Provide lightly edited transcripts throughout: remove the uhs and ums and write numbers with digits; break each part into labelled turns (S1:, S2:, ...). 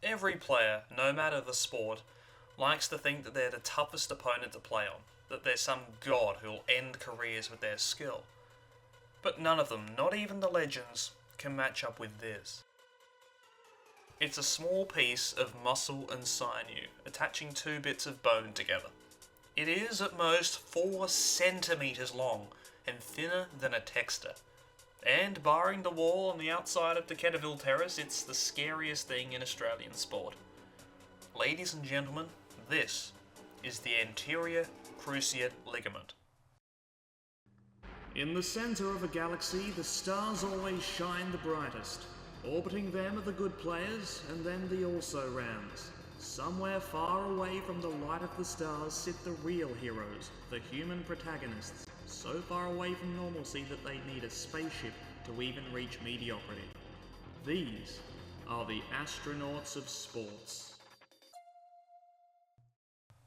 S1: Every player, no matter the sport, likes to think that they're the toughest opponent to play on, that they're some god who'll end careers with their skill. But none of them, not even the legends, can match up with this. It's a small piece of muscle and sinew, attaching two bits of bone together. It is at most 4 centimetres long, and thinner than a texter. And barring the wall on the outside of Decaturville Terrace, it's the scariest thing in Australian sport. Ladies and gentlemen, this is the anterior cruciate ligament.
S2: In the centre of a galaxy, the stars always shine the brightest. Orbiting them are the good players, and then the also-rans. Somewhere far away from the light of the stars sit the real heroes, the human protagonists, so far away from normalcy that they need a spaceship to even reach mediocrity. These are the astronauts of sports.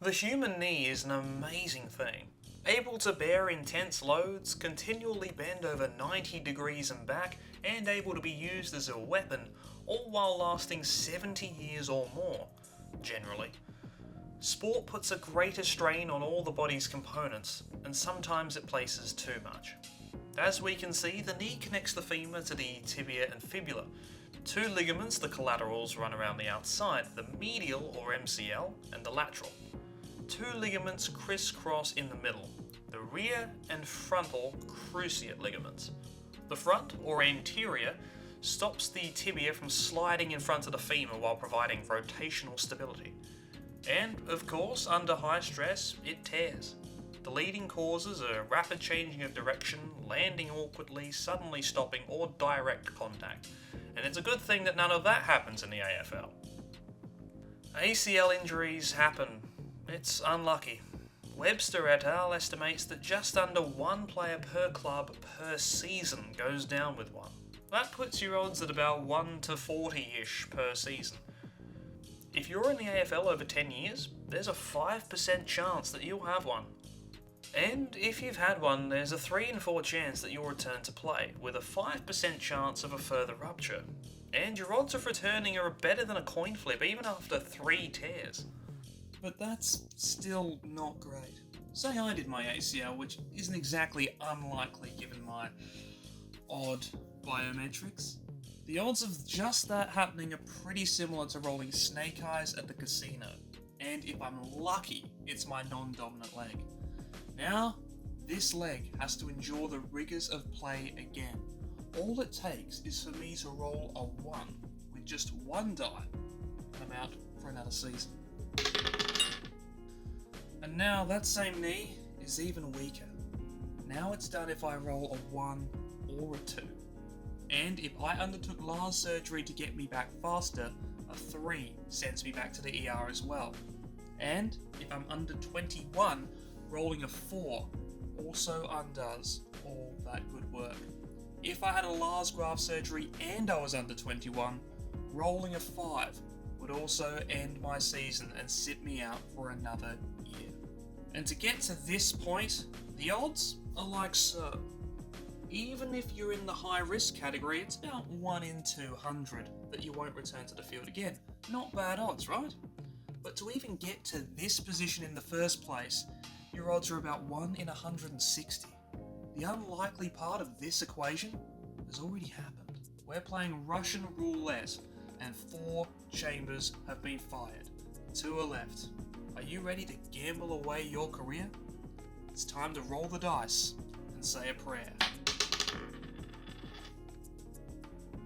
S1: The human knee is an amazing thing. Able to bear intense loads, continually bend over 90 degrees and back, and able to be used as a weapon, all while lasting 70 years or more, generally. Sport puts a greater strain on all the body's components, and sometimes it places too much. As we can see, the knee connects the femur to the tibia and fibula. Two ligaments, the collaterals, run around the outside, the medial or MCL and the lateral. Two ligaments crisscross in the middle, the rear and frontal cruciate ligaments. The front, or anterior, stops the tibia from sliding in front of the femur while providing rotational stability. And, of course, under high stress, it tears. The leading causes are rapid changing of direction, landing awkwardly, suddenly stopping, or direct contact. And it's a good thing that none of that happens in the AFL. ACL injuries happen. It's unlucky. Webster et al. Estimates that just under one player per club per season goes down with one. That puts your odds at about 1 to 40-ish per season. If you're in the AFL over 10 years, there's a 5% chance that you'll have one. And if you've had one, there's a 3 in 4 chance that you'll return to play, with a 5% chance of a further rupture. And your odds of returning are better than a coin flip, even after 3 tears. But that's still not great. Say I did my ACL, which isn't exactly unlikely given my odd biometrics. The odds of just that happening are pretty similar to rolling snake eyes at the casino. And if I'm lucky, it's my non-dominant leg. Now, this leg has to endure the rigours of play again. All it takes is for me to roll a 1 with just 1 die, and I'm out for another season. And now that same knee is even weaker. Now it's done if I roll a 1 or a 2. And if I undertook LARS surgery to get me back faster, a 3 sends me back to the ER as well. And if I'm under 21, rolling a 4 also undoes all that good work. If I had a LARS graft surgery and I was under 21, rolling a 5 would also end my season and sit me out for another year. And to get to this point, the odds are like so. Even if you're in the high risk category, it's about 1 in 200 that you won't return to the field again. Not bad odds, right? But to even get to this position in the first place, your odds are about 1 in 160. The unlikely part of this equation has already happened. We're playing Russian roulette, and 4 chambers have been fired. 2 are left. Are you ready to gamble away your career? It's time to roll the dice and say a prayer.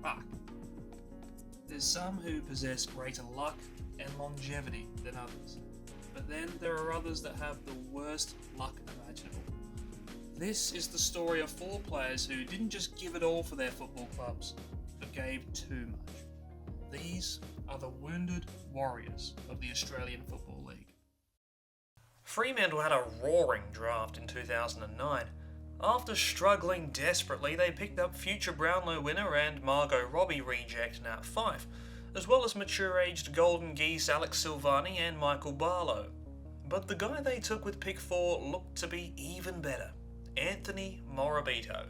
S1: Fuck. There's some who possess greater luck and longevity than others, but then there are others that have the worst luck imaginable. This is the story of 4 players who didn't just give it all for their football clubs, but gave too much. These are the wounded warriors of the Australian Football League. Fremantle had a roaring draft in 2009. After struggling desperately, they picked up future Brownlow winner and Margot Robbie reject in Ep.4, as well as mature-aged Golden Geese Alex Silvani and Michael Barlow. But the guy they took with pick 4 looked to be even better, Anthony Morabito.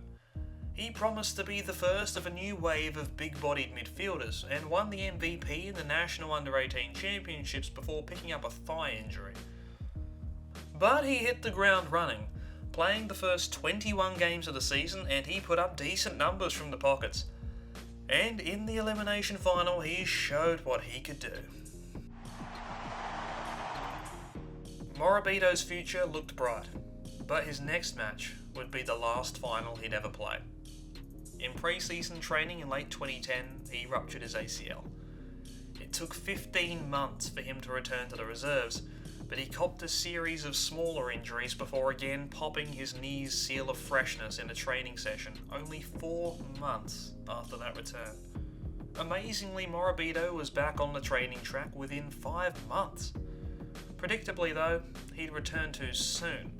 S1: He promised to be the first of a new wave of big-bodied midfielders and won the MVP in the National Under-18 Championships before picking up a thigh injury. But he hit the ground running, playing the first 21 games of the season, and he put up decent numbers from the pockets. And in the elimination final, he showed what he could do. Morabito's future looked bright, but his next match would be the last final he'd ever play. In pre-season training in late 2010, he ruptured his ACL. It took 15 months for him to return to the reserves, but he copped a series of smaller injuries before again popping his knee's seal of freshness in a training session, only 4 months after that return. Amazingly, Morabito was back on the training track within 5 months. Predictably though, he'd return too soon.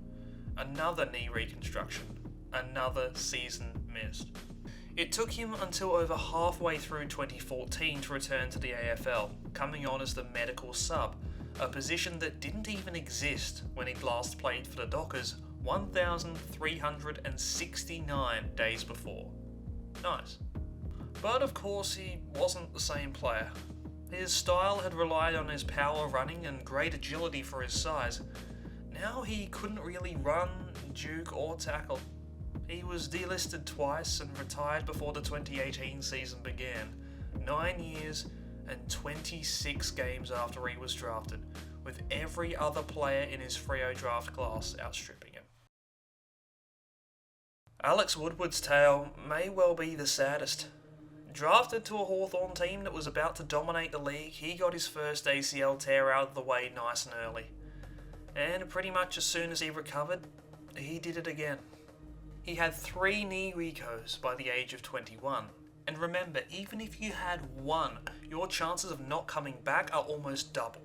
S1: Another knee reconstruction, another season missed. It took him until over halfway through 2014 to return to the AFL, coming on as the medical sub, a position that didn't even exist when he'd last played for the Dockers 1,369 days before. Nice. But of course he wasn't the same player. His style had relied on his power running and great agility for his size. Now he couldn't really run, juke or tackle. He was delisted twice and retired before the 2018 season began, 9 years and 26 games after he was drafted, with every other player in his Freo draft class outstripping him. Alex Woodward's tale may well be the saddest. Drafted to a Hawthorn team that was about to dominate the league, he got his first ACL tear out of the way nice and early. And pretty much as soon as he recovered, he did it again. He had 3 knee recos by the age of 21. And remember, even if you had one, your chances of not coming back are almost double.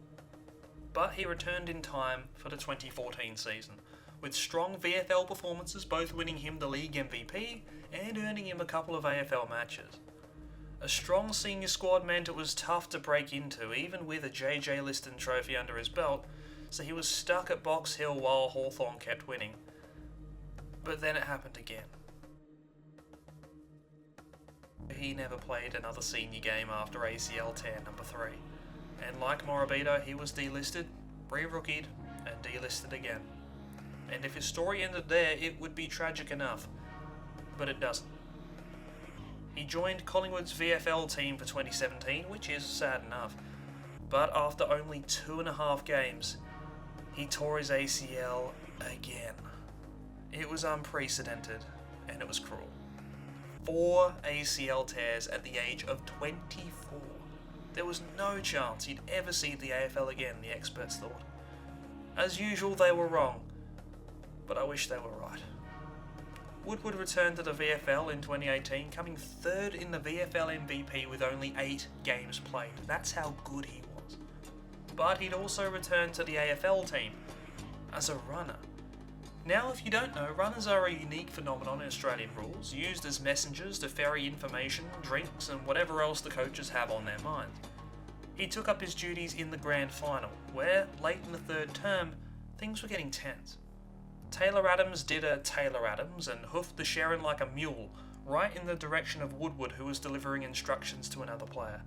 S1: But he returned in time for the 2014 season, with strong VFL performances both winning him the league MVP and earning him a couple of AFL matches. A strong senior squad meant it was tough to break into, even with a JJ Liston trophy under his belt, so he was stuck at Box Hill while Hawthorn kept winning. But then it happened again. He never played another senior game after ACL tear number 3. And like Morabito, he was delisted, re-rookied, and delisted again. And if his story ended there, it would be tragic enough. But it doesn't. He joined Collingwood's VFL team for 2017, which is sad enough. But after only 2.5 games, he tore his ACL again. It was unprecedented, and it was cruel. 4 ACL tears at the age of 24. There was no chance he'd ever see the AFL again, the experts thought. As usual, they were wrong, but I wish they were right. Woodward returned to the VFL in 2018, coming 3rd in the VFL MVP with only 8 games played. That's how good he was. But he'd also returned to the AFL team as a runner. Now, if you don't know, runners are a unique phenomenon in Australian rules, used as messengers to ferry information, drinks, and whatever else the coaches have on their minds. He took up his duties in the grand final, where, late in the 3rd term, things were getting tense. Taylor Adams did a Taylor Adams and hoofed the Sharon like a mule, right in the direction of Woodward, who was delivering instructions to another player.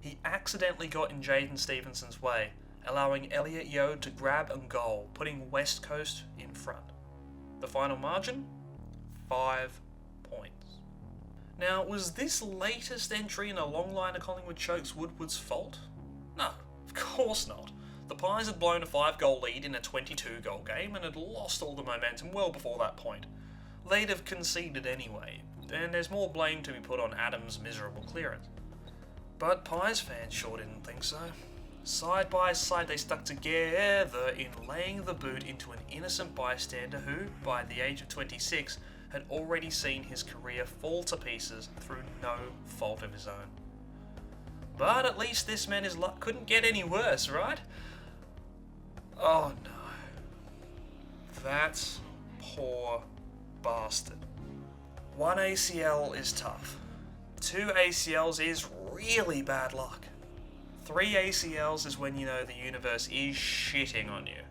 S1: He accidentally got in Jaden Stevenson's way, allowing Elliot Yeo to grab and goal, putting West Coast in front. The final margin? 5 points. Now, was this latest entry in a long line of Collingwood chokes Woodward's fault? No, of course not. The Pies had blown a 5-goal lead in a 22-goal game and had lost all the momentum well before that point. They'd have conceded anyway, and there's more blame to be put on Adams' miserable clearance. But Pies fans sure didn't think so. Side by side they stuck together in laying the boot into an innocent bystander who, by the age of 26, had already seen his career fall to pieces through no fault of his own. But at least this man his luck couldn't get any worse, right? Oh no. That poor bastard. 1 ACL is tough. 2 ACLs is really bad luck. 3 ACLs is when you know the universe is shitting on you.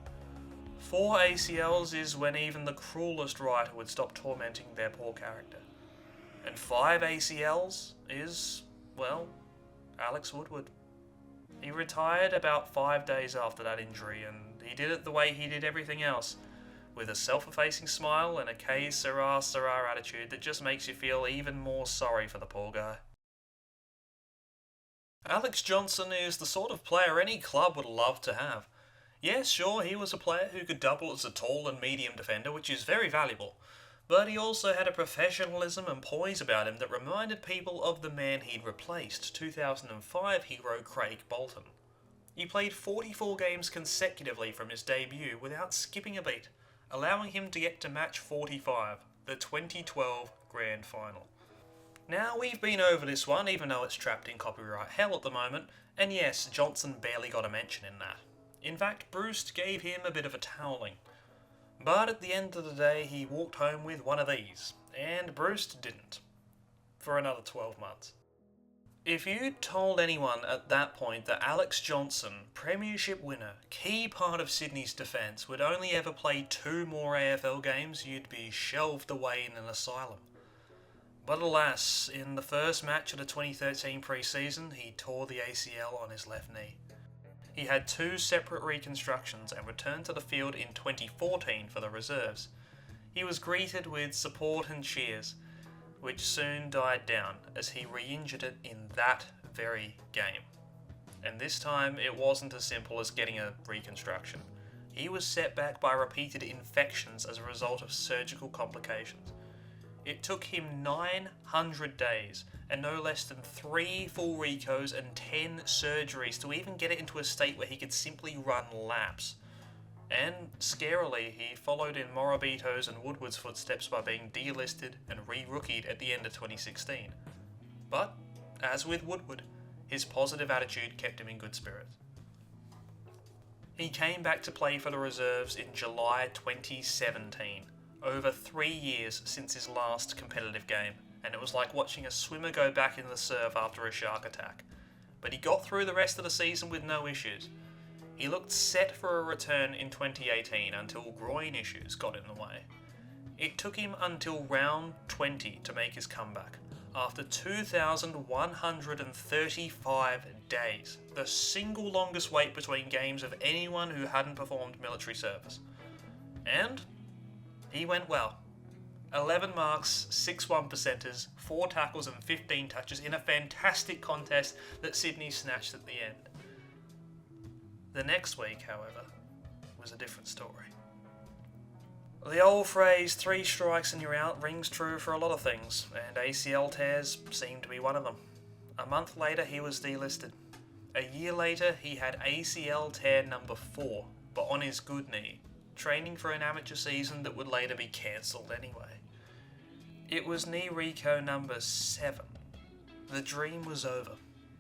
S1: 4 ACLs is when even the cruelest writer would stop tormenting their poor character. And 5 ACLs is, well, Alex Woodward. He retired about 5 days after that injury, and he did it the way he did everything else, with a self-effacing smile and a que sera sera attitude that just makes you feel even more sorry for the poor guy. Alex Johnson is the sort of player any club would love to have. Yes, sure, he was a player who could double as a tall and medium defender, which is very valuable, but he also had a professionalism and poise about him that reminded people of the man he'd replaced, 2005 hero Craig Bolton. He played 44 games consecutively from his debut without skipping a beat, allowing him to get to match 45, the 2012 Grand Final. Now, we've been over this one, even though it's trapped in copyright hell at the moment, and yes, Johnson barely got a mention in that. In fact, Bruce gave him a bit of a toweling. But at the end of the day, he walked home with one of these, and Bruce didn't. For another 12 months. If you'd told anyone at that point that Alex Johnson, Premiership winner, key part of Sydney's defence, would only ever play 2 more AFL games, you'd be shelved away in an asylum. But alas, in the first match of the 2013 pre-season, he tore the ACL on his left knee. He had 2 separate reconstructions and returned to the field in 2014 for the reserves. He was greeted with support and cheers, which soon died down as he re-injured it in that very game. And this time it wasn't as simple as getting a reconstruction. He was set back by repeated infections as a result of surgical complications. It took him 900 days and no less than 3 full recos and 10 surgeries to even get it into a state where he could simply run laps. And, scarily, he followed in Morabito's and Woodward's footsteps by being delisted and re-rookied at the end of 2016. But, as with Woodward, his positive attitude kept him in good spirits. He came back to play for the reserves in July 2017, over 3 years since his last competitive game, and it was like watching a swimmer go back in the surf after a shark attack. But he got through the rest of the season with no issues. He looked set for a return in 2018 until groin issues got in the way. It took him until round 20 to make his comeback, after 2,135 days, the single longest wait between games of anyone who hadn't performed military service. And he went well. 11 marks, 6 1%ers, 4 tackles and 15 touches in a fantastic contest that Sydney snatched at the end. The next week, however, was a different story. The old phrase, 3 strikes and you're out, rings true for a lot of things, and ACL tears seemed to be one of them. A month later, he was delisted. A year later, he had ACL tear number 4, but on his good knee, training for an amateur season that would later be cancelled anyway. It was knee reco number 7. The dream was over.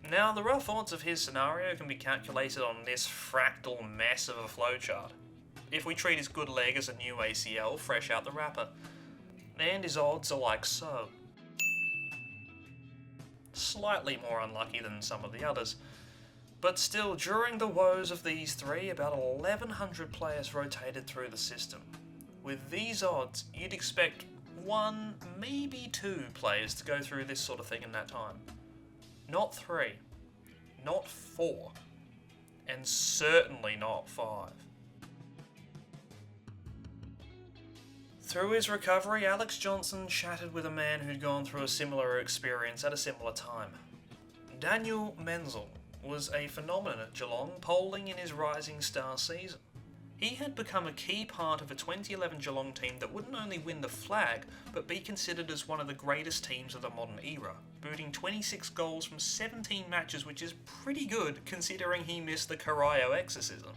S1: Now, the rough odds of his scenario can be calculated on this fractal mess of a flowchart. If we treat his good leg as a new ACL fresh out the wrapper, and his odds are like so. Slightly more unlucky than some of the others, but still, during the woes of these 3, about 1,100 players rotated through the system. With these odds, you'd expect 1, maybe 2 players to go through this sort of thing in that time. Not 3, not 4, and certainly not 5. Through his recovery, Alex Johnson chatted with a man who'd gone through a similar experience at a similar time. Daniel Menzel was a phenomenon at Geelong, polling in his Rising Star season. He had become a key part of a 2011 Geelong team that wouldn't only win the flag, but be considered as one of the greatest teams of the modern era, booting 26 goals from 17 matches, which is pretty good considering he missed the Carayo exorcism.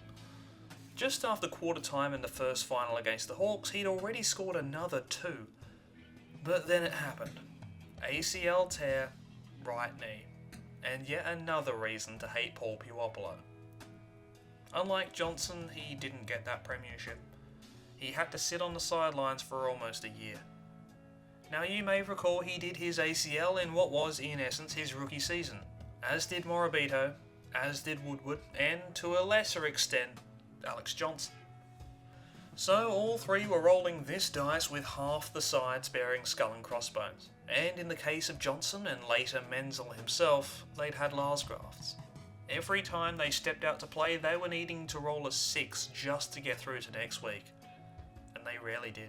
S1: Just after quarter time in the first final against the Hawks, he'd already scored another 2. But then it happened. ACL tear, right knee. And yet another reason to hate Paul Puopolo. Unlike Johnson, he didn't get that premiership. He had to sit on the sidelines for almost a year. Now, you may recall he did his ACL in what was, in essence, his rookie season, as did Morabito, as did Woodward, and to a lesser extent, Alex Johnson. So all three were rolling this dice with half the sides bearing skull and crossbones, and in the case of Johnson and later Menzel himself, they'd had Lars grafts. Every time they stepped out to play, they were needing to roll a 6 just to get through to next week, and they rarely did.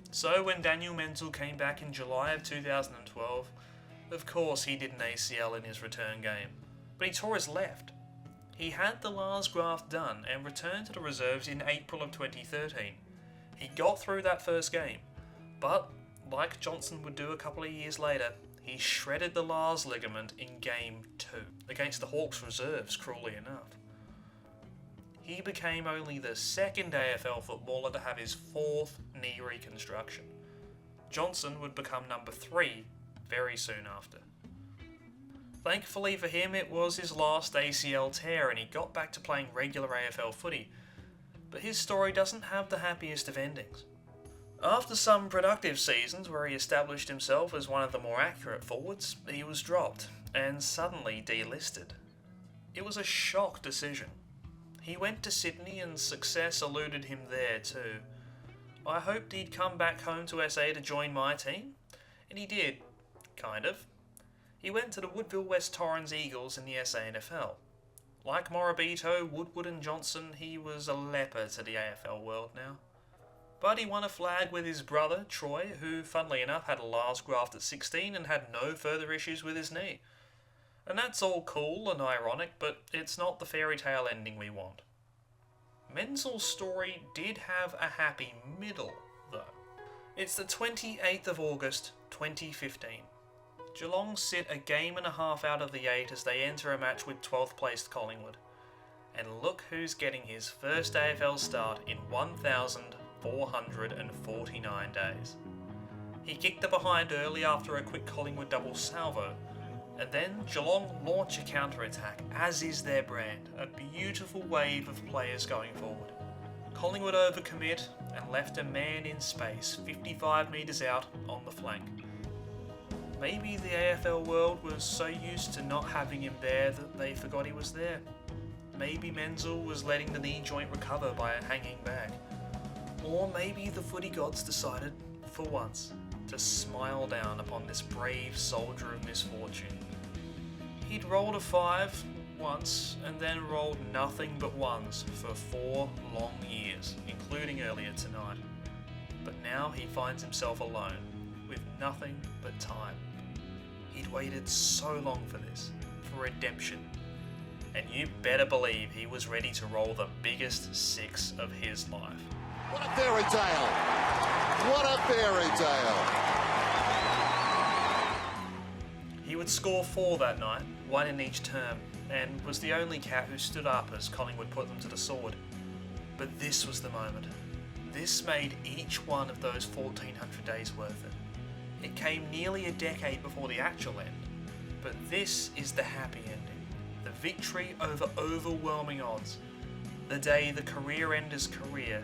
S1: So when Daniel Menzel came back in July of 2012, of course he did an ACL in his return game, but he tore his left. He had the Lars graft done and returned to the reserves in April of 2013. He got through that first game, but like Johnson would do a couple of years later, he shredded the Lars ligament in Game 2, against the Hawks reserves, cruelly enough. He became only the second AFL footballer to have his 4th knee reconstruction. Johnson would become number 3 very soon after. Thankfully for him, it was his last ACL tear and he got back to playing regular AFL footy, but his story doesn't have the happiest of endings. After some productive seasons where he established himself as one of the more accurate forwards, he was dropped and suddenly delisted. It was a shock decision. He went to Sydney and success eluded him there too. I hoped he'd come back home to SA to join my team, and he did, kind of. He went to the Woodville West Torrens Eagles in the SANFL. Like Morabito, Woodward and Johnson, he was a leper to the AFL world now. But he won a flag with his brother, Troy, who, funnily enough, had a Lars graft at 16 and had no further issues with his knee. And that's all cool and ironic, but it's not the fairy tale ending we want. Menzel's story did have a happy middle, though. It's the 28th of August, 2015. Geelong sit a game and a half out of the 8 as they enter a match with 12th placed Collingwood. And look who's getting his first AFL start in 1,449 days. He kicked the behind early after a quick Collingwood double salvo, and then Geelong launch a counter-attack, as is their brand, a beautiful wave of players going forward. Collingwood overcommit and left a man in space 55 metres out on the flank. Maybe the AFL world was so used to not having him there that they forgot he was there. Maybe Menzel was letting the knee joint recover by hanging back. Or maybe the footy gods decided, for once, to smile down upon this brave soldier of misfortune. He'd rolled a 5 once, and then rolled nothing but ones for 4 long years, including earlier tonight. But now he finds himself alone, with nothing but time. He'd waited so long for this, for redemption. And you better believe he was ready to roll the biggest 6 of his life.
S3: What a fairy tale! What a fairy tale!
S1: He would score 4 that night, 1 in each term, and was the only cat who stood up as Collingwood put them to the sword. But this was the moment. This made each one of those 1,400 days worth it. It came nearly a decade before the actual end, but this is the happy ending. The victory over overwhelming odds. The day the career ender's career